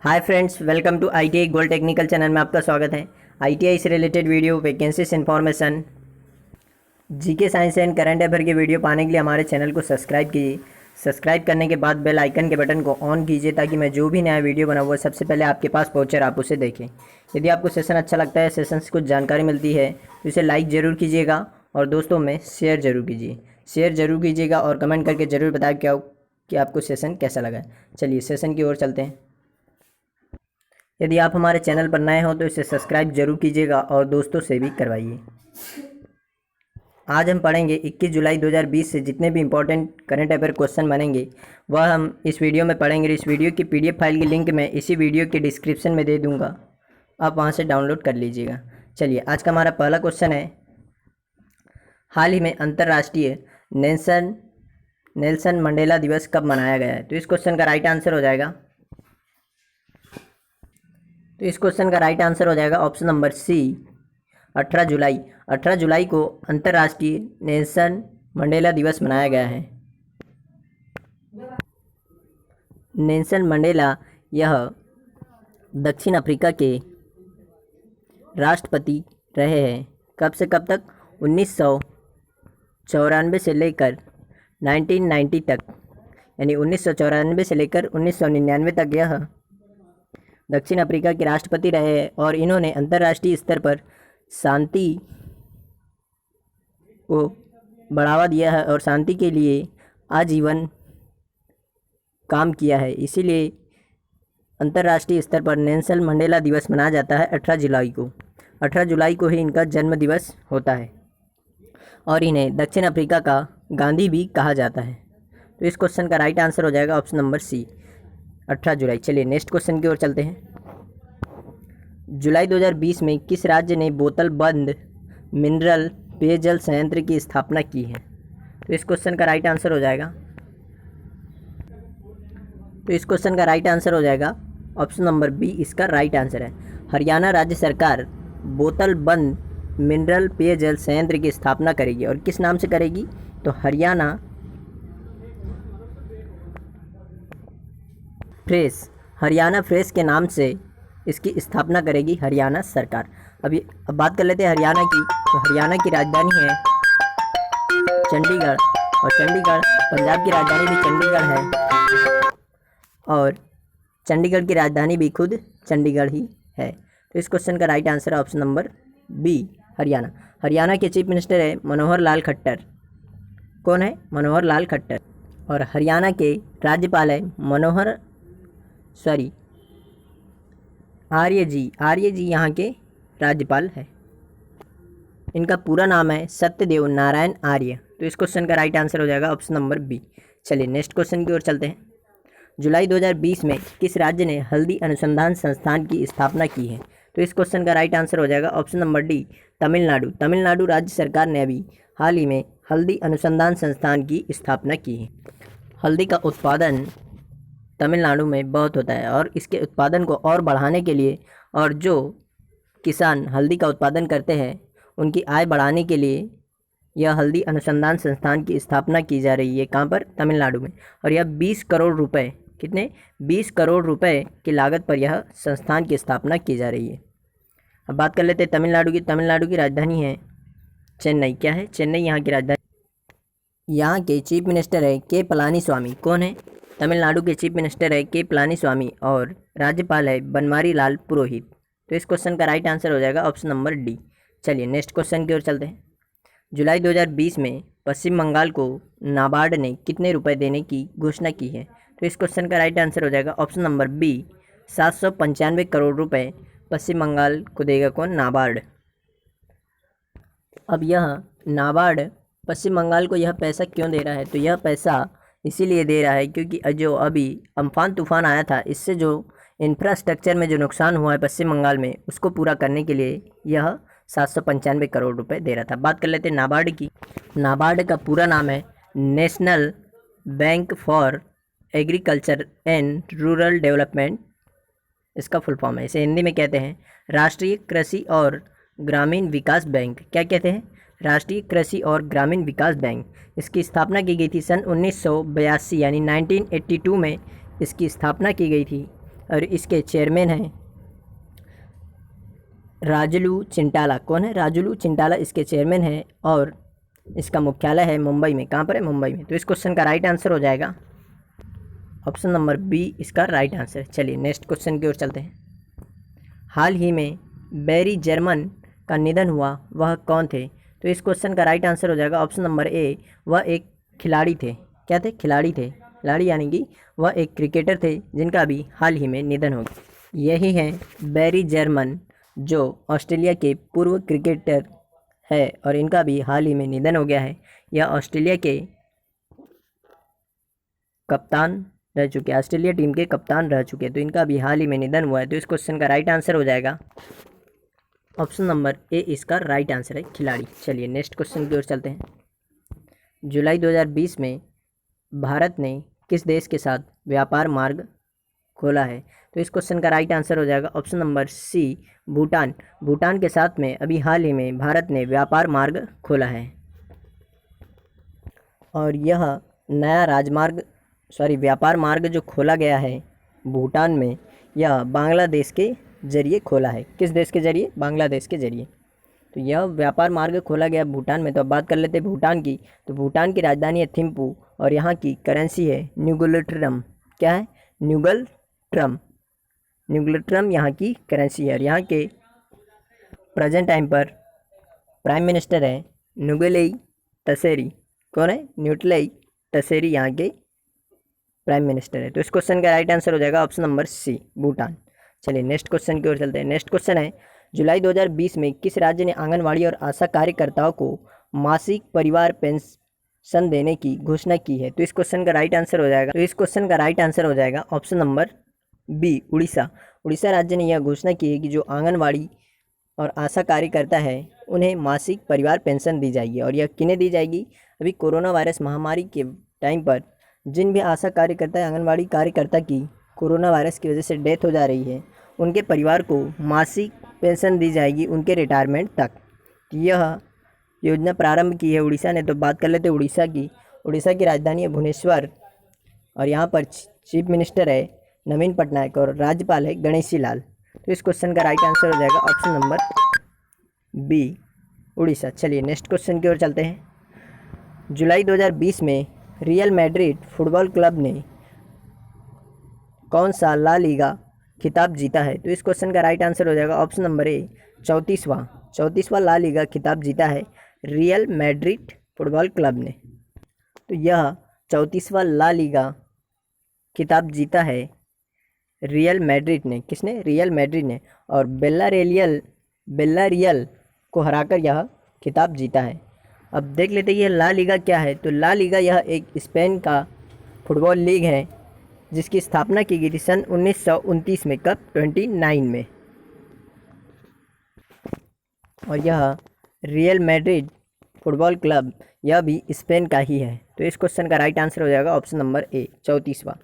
Hi friends, welcome to ITI gold technical channel में आपका स्वागत है। ITI से related video, vacancies information, GK science and current affair के वीडियो पाने के लिए हमारे चैनल को सब्सक्राइब कीजिए। सब्सक्राइब करने के बाद बेल आइकन के बटन को ऑन कीजिए ताकि मैं जो भी नया वीडियो बनाऊँ वो सबसे पहले आपके पास पहुँचे और आप उसे देखें। यदि आपको सेशन अच्छा लगता है, सेशन से कुछ जानकारी मिलती है तो इसे लाइक ज़रूर कीजिएगा और दोस्तों में शेयर ज़रूर कीजिएगा और कमेंट करके ज़रूर बताएं कि आपको सेशन कैसा लगा। चलिए सेशन की ओर चलते हैं। यदि आप हमारे चैनल पर नए हो तो इसे सब्सक्राइब जरूर कीजिएगा और दोस्तों से भी करवाइए। आज हम पढ़ेंगे 21 जुलाई 2020 से जितने भी इम्पोर्टेंट करंट अफेयर क्वेश्चन बनेंगे वह हम इस वीडियो में पढ़ेंगे। इस वीडियो की PDF फाइल की लिंक मैं इसी वीडियो के डिस्क्रिप्शन में दे दूंगा, आप वहां से डाउनलोड कर लीजिएगा। चलिए आज का हमारा पहला क्वेश्चन है, हाल ही में अंतर्राष्ट्रीय नेल्सन मंडेला दिवस कब मनाया गया है? तो इस क्वेश्चन का राइट आंसर हो जाएगा ऑप्शन नंबर सी, 18 जुलाई। 18 जुलाई को अंतर्राष्ट्रीय नेल्सन मंडेला दिवस मनाया गया है। नेल्सन मंडेला यह दक्षिण अफ्रीका के राष्ट्रपति रहे हैं। कब से कब तक? 1994 से लेकर 1990 तक, यानी 1994 से लेकर 1999 तक यह दक्षिण अफ्रीका के राष्ट्रपति रहे हैं और इन्होंने अंतर्राष्ट्रीय स्तर पर शांति को बढ़ावा दिया है और शांति के लिए आजीवन काम किया है। इसीलिए अंतर्राष्ट्रीय स्तर पर नेल्सन मंडेला दिवस मनाया जाता है 18 जुलाई को। 18 जुलाई को ही इनका जन्म दिवस होता है और इन्हें दक्षिण अफ्रीका का गांधी भी कहा जाता है। तो इस क्वेश्चन का राइट आंसर हो जाएगा ऑप्शन नंबर सी, 18 जुलाई। चलिए नेक्स्ट क्वेश्चन की ओर चलते हैं। जुलाई 2020 में किस राज्य ने बोतल बंद मिनरल पेयजल संयंत्र की स्थापना की है? तो इस क्वेश्चन का राइट आंसर हो जाएगा ऑप्शन नंबर बी, इसका राइट आंसर है। हरियाणा राज्य सरकार बोतल बंद मिनरल पेयजल संयंत्र की स्थापना करेगी और किस नाम से करेगी? तो हरियाणा फ्रेश के नाम से इसकी स्थापना करेगी हरियाणा सरकार। अब बात कर लेते हैं हरियाणा की। तो हरियाणा की राजधानी है चंडीगढ़ और पंजाब की राजधानी भी चंडीगढ़ है और चंडीगढ़ की राजधानी भी खुद चंडीगढ़ ही है। तो इस क्वेश्चन का राइट आंसर है option number B, Haryana. Haryana के चीफ मिनिस्टर है मनोहर लाल खट्टर। कौन है? मनोहर लाल खट्टर। और हरियाणा के राज्यपाल है आर्य जी यहाँ के राज्यपाल है। इनका पूरा नाम है सत्यदेव नारायण आर्य। तो इस क्वेश्चन का राइट आंसर हो जाएगा ऑप्शन नंबर बी। चलिए नेक्स्ट क्वेश्चन की ओर चलते हैं। जुलाई 2020 में किस राज्य ने हल्दी अनुसंधान संस्थान की स्थापना की है? तो इस क्वेश्चन का राइट आंसर हो जाएगा option number D, Tamil Nadu. Tamil Nadu राज्य सरकार ने अभी हाल ही में हल्दी अनुसंधान संस्थान की स्थापना की है। हल्दी का उत्पादन तमिलनाडु में बहुत होता है और इसके उत्पादन को और बढ़ाने के लिए और जो किसान हल्दी का उत्पादन करते हैं उनकी आय बढ़ाने के लिए यह हल्दी अनुसंधान संस्थान की स्थापना की जा रही है। कहाँ पर? तमिलनाडु में। और यह 20 करोड़ रुपए, कितने? 20 करोड़ रुपए की लागत पर यह संस्थान की स्थापना की जा रही है। अब बात कर लेते हैं तमिलनाडु की। तमिलनाडु की राजधानी है चेन्नई। क्या है? चेन्नई यहाँ की राजधानी। यहाँ के चीफ मिनिस्टर है के पलानीस्वामी। कौन है? तमिलनाडु के चीफ मिनिस्टर है के पलानीस्वामी और राज्यपाल है बनवारी लाल पुरोहित। तो इस क्वेश्चन का राइट आंसर हो जाएगा ऑप्शन नंबर डी। चलिए नेक्स्ट क्वेश्चन की ओर चलते हैं। जुलाई 2020 में पश्चिम बंगाल को नाबार्ड ने कितने रुपए देने की घोषणा की है? तो इस क्वेश्चन का राइट आंसर हो जाएगा ऑप्शन नंबर बी, 795 करोड़ रुपए पश्चिम बंगाल को देगा कौन? नाबार्ड। अब यह नाबार्ड पश्चिम बंगाल को यह पैसा क्यों दे रहा है? तो यह पैसा इसीलिए दे रहा है क्योंकि जो अभी अम्फान तूफान आया था, इससे जो इंफ्रास्ट्रक्चर में जो नुकसान हुआ है पश्चिम बंगाल में, उसको पूरा करने के लिए यह 795 करोड़ रुपए दे रहा था। बात कर लेते हैं नाबार्ड की। नाबार्ड का पूरा नाम है national bank for agriculture and rural development, इसका फुल फॉर्म है। इसे हिंदी में कहते हैं राष्ट्रीय कृषि और ग्रामीण विकास बैंक। क्या कहते हैं? राष्ट्रीय कृषि और ग्रामीण विकास बैंक। इसकी स्थापना की गई थी सन 1982 यानी 1982 में इसकी स्थापना की गई थी और इसके चेयरमैन हैं राजुलू चिंटाला। कौन है? राजुलू चिंटाला इसके चेयरमैन है और इसका मुख्यालय है मुंबई में। कहाँ पर है? मुंबई में। तो इस क्वेश्चन का राइट आंसर हो जाएगा ऑप्शन नंबर बी, इसका राइट आंसर है। चलिए नेक्स्ट क्वेश्चन की ओर चलते हैं। हाल ही में बैरी जर्मन का निधन हुआ, वह कौन थे? तो इस क्वेश्चन का राइट आंसर हो जाएगा ऑप्शन नंबर ए, वह एक खिलाड़ी थे। क्या थे? खिलाड़ी थे। खिलाड़ी यानी कि वह एक क्रिकेटर थे जिनका अभी हाल ही में निधन हो गया। यही हैं बैरी जर्मन, जो ऑस्ट्रेलिया के पूर्व क्रिकेटर है और इनका भी हाल ही में निधन हो गया है। यह ऑस्ट्रेलिया के कप्तान रह चुके, ऑस्ट्रेलिया टीम के कप्तान रह चुके, तो इनका भी हाल ही में निधन हुआ है। तो इस क्वेश्चन का राइट आंसर हो जाएगा ऑप्शन नंबर ए, इसका राइट आंसर है खिलाड़ी। चलिए नेक्स्ट क्वेश्चन की ओर चलते हैं। जुलाई 2020 में भारत ने किस देश के साथ व्यापार मार्ग खोला है? तो इस क्वेश्चन का राइट आंसर हो जाएगा option number C, Bhutan. Bhutan के साथ में अभी हाल ही में भारत ने व्यापार मार्ग खोला है और यह नया व्यापार मार्ग जो खोला गया है भूटान में, यह बांग्लादेश के ज़रिए खोला है। किस देश के ज़रिए? बांग्लादेश के ज़रिए। तो यह व्यापार मार्ग खोला गया भूटान में। तो अब बात कर लेते हैं भूटान की। तो भूटान की राजधानी है थिम्पू और यहाँ की करेंसी है न्यूगलट्रम। क्या है? न्यूगलट्रम। न्यूगलट्रम यहाँ की करेंसी है और यहाँ के प्रेजेंट टाइम पर प्राइम मिनिस्टर है नुगलेई तसेरी। कौन है? न्यूटलेई तसेरी यहाँ के प्राइम मिनिस्टर है। तो इस क्वेश्चन का राइट आंसर हो जाएगा ऑप्शन नंबर सी, भूटान। चलिए नेक्स्ट क्वेश्चन की ओर चलते हैं। नेक्स्ट क्वेश्चन है, जुलाई 2020 में किस राज्य ने आंगनवाड़ी और आशा कार्यकर्ताओं को मासिक परिवार पेंशन देने की घोषणा की है? तो इस क्वेश्चन का राइट आंसर हो जाएगा option number B, Orissa. Orissa राज्य ने यह घोषणा की है कि जो आंगनवाड़ी और आशा कार्यकर्ता है उन्हें मासिक परिवार पेंशन दी जाएगी। और यह किन्हें दी जाएगी? अभी कोरोना वायरस महामारी के टाइम पर जिन भी आशा कार्यकर्ता या आंगनवाड़ी कार्यकर्ता की कोरोना वायरस की वजह से डेथ हो जा रही है, उनके परिवार को मासिक पेंशन दी जाएगी उनके रिटायरमेंट तक। यह योजना प्रारंभ की है उड़ीसा ने। तो बात कर लेते हैं उड़ीसा की। उड़ीसा की राजधानी है भुवनेश्वर और यहाँ पर चीफ मिनिस्टर है नवीन पटनायक और राज्यपाल है गणेशी लाल। तो इस क्वेश्चन का राइट आंसर हो जाएगा ऑप्शन नंबर बी, उड़ीसा। चलिए नेक्स्ट क्वेश्चन की ओर चलते हैं। जुलाई 2020 में रियल मैड्रिड फुटबॉल क्लब ने कौन सा ला लीगा खिताब जीता है? तो इस क्वेश्चन का राइट आंसर हो जाएगा ऑप्शन नंबर ए, 34वां ला लीगा खिताब जीता है रियल मैड्रिड फुटबॉल क्लब ने। तो यह 34वां ला लीगा खिताब जीता है रियल मैड्रिड ने। किसने? रियल मैड्रिड ने। और बेल्लारियल को हराकर यह खिताब जीता है। अब देख लेते हैं ये ला लीगा क्या है। तो ला लीगा यह एक स्पेन का फुटबॉल लीग है जिसकी स्थापना की गई थी सन 1929 में। कब? 29 में। और यह रियल मैड्रिड फुटबॉल क्लब यह भी स्पेन का ही है। तो इस क्वेश्चन का राइट आंसर हो जाएगा ऑप्शन नंबर ए, 34वां।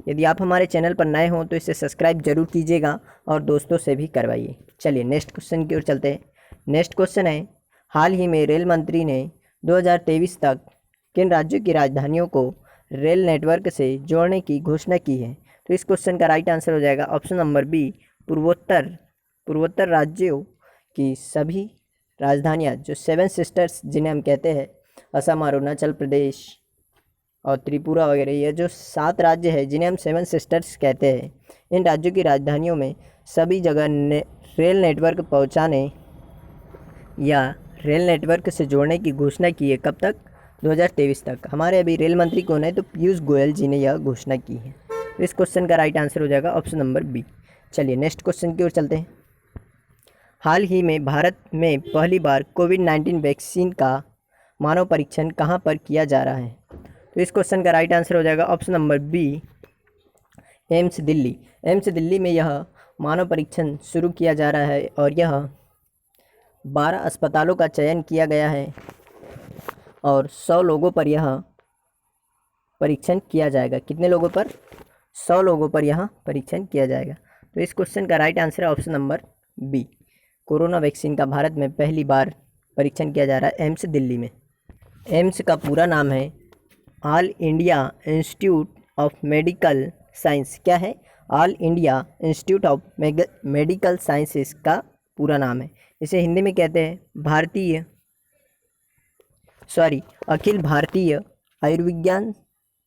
यदि आप हमारे चैनल पर नए हों तो इसे सब्सक्राइब जरूर कीजिएगा और दोस्तों से भी करवाइए। चलिए नेक्स्ट क्वेश्चन की ओर चलते हैं। नेक्स्ट क्वेश्चन है, हाल ही में रेल मंत्री ने 2023 तक किन राज्यों की राजधानियों को रेल नेटवर्क से जोड़ने की घोषणा की है? तो इस क्वेश्चन का राइट आंसर हो जाएगा ऑप्शन नंबर बी, पूर्वोत्तर राज्यों की सभी राजधानियाँ, जो 7 सिस्टर्स जिन्हें हम कहते हैं, असम, अरुणाचल प्रदेश और त्रिपुरा वगैरह, ये जो 7 राज्य है जिन्हें हम 7 सिस्टर्स कहते हैं, इन राज्यों की राजधानियों में सभी जगह रेल नेटवर्क पहुंचाने या रेल नेटवर्क से जोड़ने की घोषणा की है। कब तक? 2023 तक। हमारे अभी रेल मंत्री कौन है? तो पीयूष गोयल जी ने यह घोषणा की है। तो इस क्वेश्चन का राइट आंसर हो जाएगा ऑप्शन नंबर बी। चलिए नेक्स्ट क्वेश्चन की ओर चलते हैं। हाल ही में भारत में पहली बार कोविड-19 वैक्सीन का मानव परीक्षण कहाँ पर किया जा रहा है? तो इस क्वेश्चन का राइट आंसर हो जाएगा option number B, AIIMS Delhi. AIIMS Delhi में यह मानव परीक्षण शुरू किया जा रहा है और यह 12 अस्पतालों का चयन किया गया है और 100 लोगों पर यह परीक्षण किया जाएगा। कितने लोगों पर? 100 लोगों पर यह परीक्षण किया जाएगा। तो इस क्वेश्चन का राइट आंसर है option number B, corona vaccine का भारत में पहली बार परीक्षण किया जा रहा है एम्स दिल्ली में। एम्स का पूरा नाम है all India institute of medical science. क्या है? All India institute of medical sciences का पूरा नाम है। इसे हिंदी में कहते हैं अखिल भारतीय आयुर्विज्ञान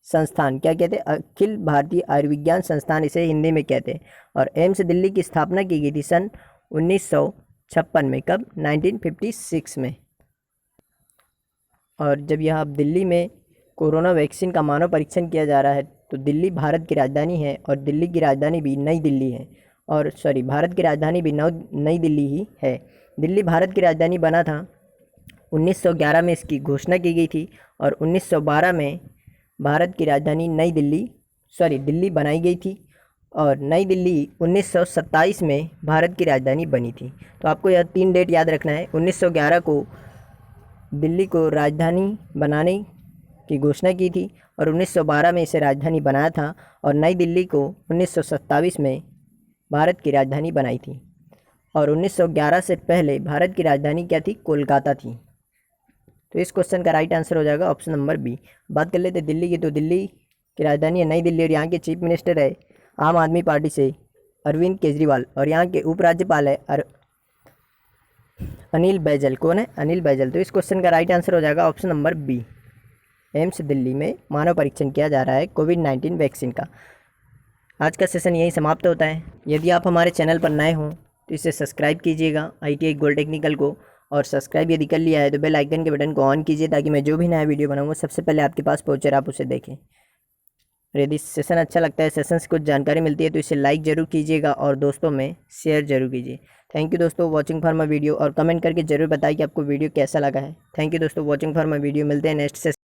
संस्थान। क्या कहते हैं? अखिल भारतीय आयुर्विज्ञान संस्थान इसे हिंदी में कहते हैं। और एम्स दिल्ली की स्थापना की गई थी सन 1956 में। कब? 1956 में। और जब यहाँ दिल्ली में कोरोना वैक्सीन का मानव परीक्षण किया जा रहा है तो दिल्ली भारत की राजधानी है और दिल्ली की राजधानी भी नई दिल्ली है। भारत की राजधानी भी नई दिल्ली ही है। दिल्ली भारत की राजधानी बना था 1911 में, इसकी घोषणा की गई थी और 1912 में भारत की राजधानी दिल्ली बनाई गई थी और नई दिल्ली 1927 में भारत की राजधानी बनी थी। तो आपको यह 3 डेट याद रखना है। 1911 को दिल्ली को राजधानी बनाने की घोषणा की थी और 1912 में इसे राजधानी बनाया था और नई दिल्ली को 1927 में भारत की राजधानी बनाई थी। और 1911 से पहले भारत की राजधानी क्या थी? कोलकाता थी। तो इस क्वेश्चन का राइट आंसर हो जाएगा ऑप्शन नंबर बी। बात कर लेते दिल्ली की। तो दिल्ली की राजधानी है नई दिल्ली और यहाँ के चीफ मिनिस्टर है आम आदमी पार्टी से अरविंद केजरीवाल और यहाँ के उपराज्यपाल है अनिल बैजल। कौन है? अनिल बैजल। तो इस क्वेश्चन का राइट आंसर हो जाएगा option number B. AIIMS Delhi में मानव परीक्षण किया जा रहा है कोविड-19 वैक्सीन का। आज का सेशन यहीं समाप्त होता है। यदि आप हमारे चैनल पर नए हों तो इसे सब्सक्राइब कीजिएगा ITI गोल्ड टेक्निकल को, और सब्सक्राइब यदि कर लिया है तो बेल आइकन के बटन को ऑन कीजिए ताकि मैं जो भी नया वीडियो बनाऊंगा सबसे पहले आपके पास पहुँचे और आप उसे देखें। यदि सेशन अच्छा लगता है, सेशन से कुछ जानकारी मिलती है तो इसे लाइक ज़रूर कीजिएगा और दोस्तों में शेयर ज़रूर कीजिए। थैंक यू दोस्तों वॉचिंग फॉर माई वीडियो, और कमेंट करके ज़रूर बताइए कि आपको वीडियो कैसा लगा है। थैंक यू दोस्तों वॉचिंग फॉर माई वीडियो। मिलते हैं नेक्स्ट सेशन।